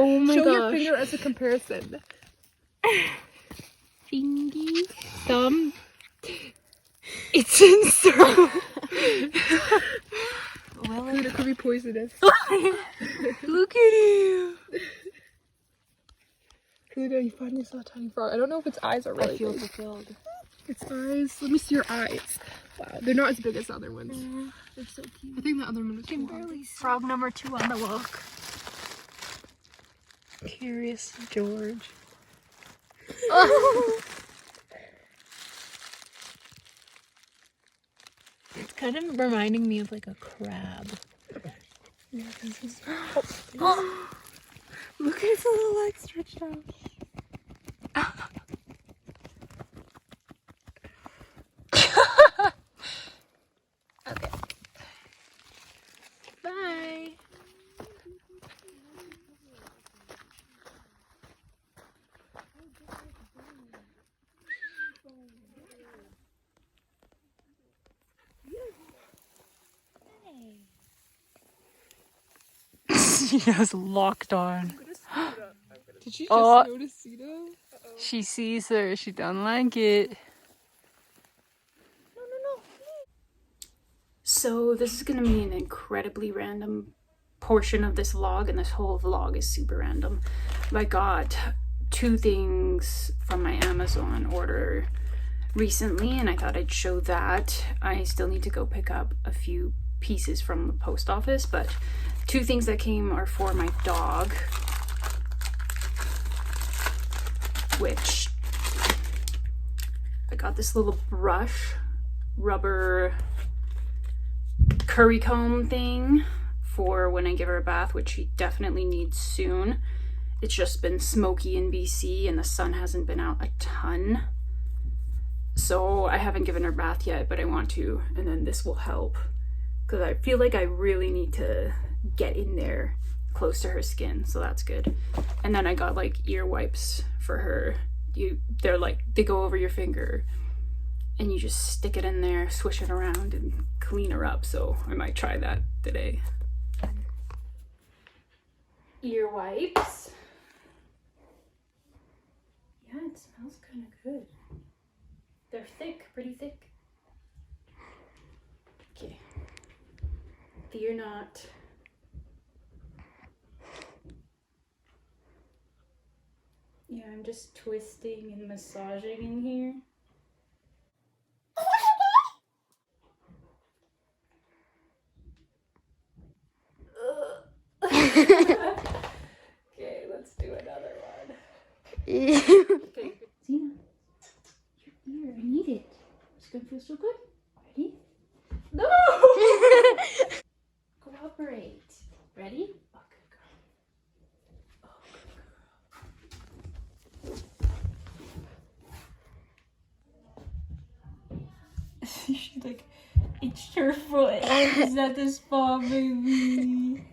Oh my gosh. Show your finger as a comparison. Fingy. Thumb. It's in circle. Well, it could be poisonous. Look at you. Kalita, you find yourself a tiny frog. I don't know if its eyes are really I feel big. fulfilled. Its eyes. Let me see your eyes. Wow, they're not as big as the other ones. They're so cute. I think the other one was Kimberly. Frog number 2 on the walk. Curious George. Oh. It's kind of reminding me of like a crab. Yeah, oh. Look at his little legs stretched out. Okay. Bye. Sita's locked on. Did she just Oh. notice Sita? She sees her. She doesn't like it. No. So this is going to be an incredibly random portion of this vlog, and this whole vlog is super random. I got 2 things from my Amazon order recently, and I thought I'd show that. I still need to go pick up a few pieces from the post office, but 2 things that came are for my dog, which I got this little brush, rubber curry comb thing for when I give her a bath, which she definitely needs soon. It's just been smoky in BC and the sun hasn't been out a ton, so I haven't given her a bath yet, but I want to, and then this will help because I feel like I really need to get in there close to her skin, so that's good. And then I got like ear wipes for her. They're like, they go over your finger and you just stick it in there, swish it around, and clean her up. So I might try that today. Ear wipes. Yeah, it smells kind of good. They're thick, pretty thick. Okay. Fear not. Yeah, I'm just twisting and massaging in here. Okay, let's do another one. Okay, Zena, your ear, I need it. It's gonna feel so good. Ready? No! Cooperate. Ready? Oh, good girl. Oh, good girl. She like itched her foot. Is that the spa, baby?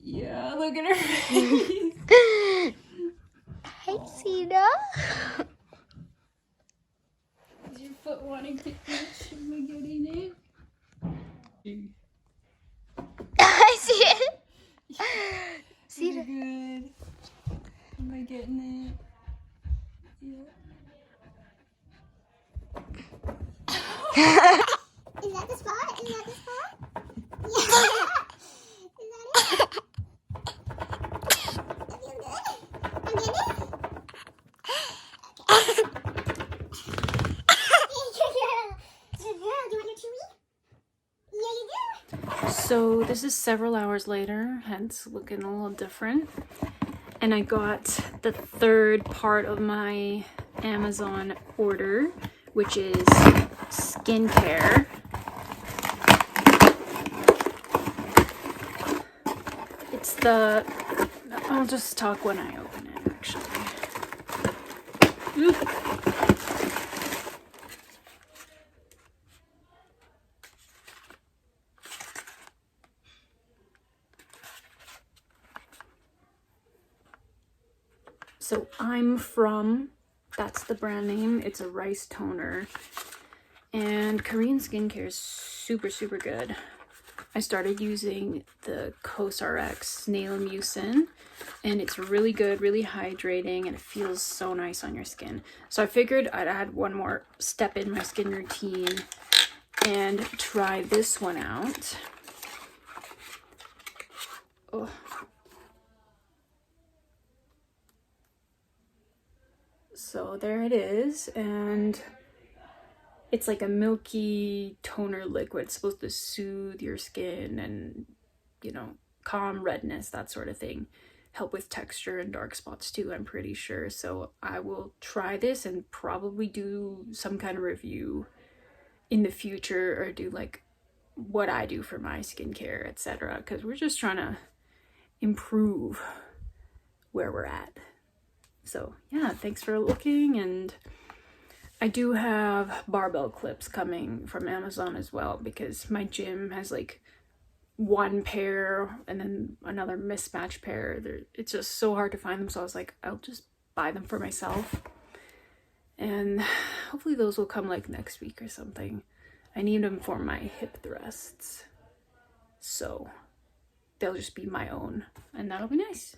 Yeah, look at her face. Hi, Sita. Is your foot wanting to itch? Am I getting it? I see it. Sita. Good. Am I getting it? Yeah. Is that the spot? Is that the spot? Yeah. Is that it? That feels good. I'm getting it. It's your girl. Do you want your chewy? Yeah, you do. So this is several hours later, hence looking a little different. And I got the 3rd part of my Amazon order, which is skincare. It's the... I'll just talk when I open it, actually. So I'm from, that's the brand name. It's a rice toner. And Korean skincare is super, super good. I started using the COSRX Snail Mucin, and it's really good, really hydrating, and it feels so nice on your skin. So I figured I'd add one more step in my skin routine and try this one out. Oh. So there it is, and it's like a milky toner liquid. It's supposed to soothe your skin and, you know, calm redness, that sort of thing. Help with texture and dark spots too, I'm pretty sure. So I will try this and probably do some kind of review in the future, or do like what I do for my skincare, etc. Because we're just trying to improve where we're at. So yeah, thanks for looking, and I do have barbell clips coming from Amazon as well, because my gym has like one pair and then another mismatched pair. It's just so hard to find them, so I was like, I'll just buy them for myself. And hopefully those will come like next week or something. I need them for my hip thrusts, so they'll just be my own, and that'll be nice.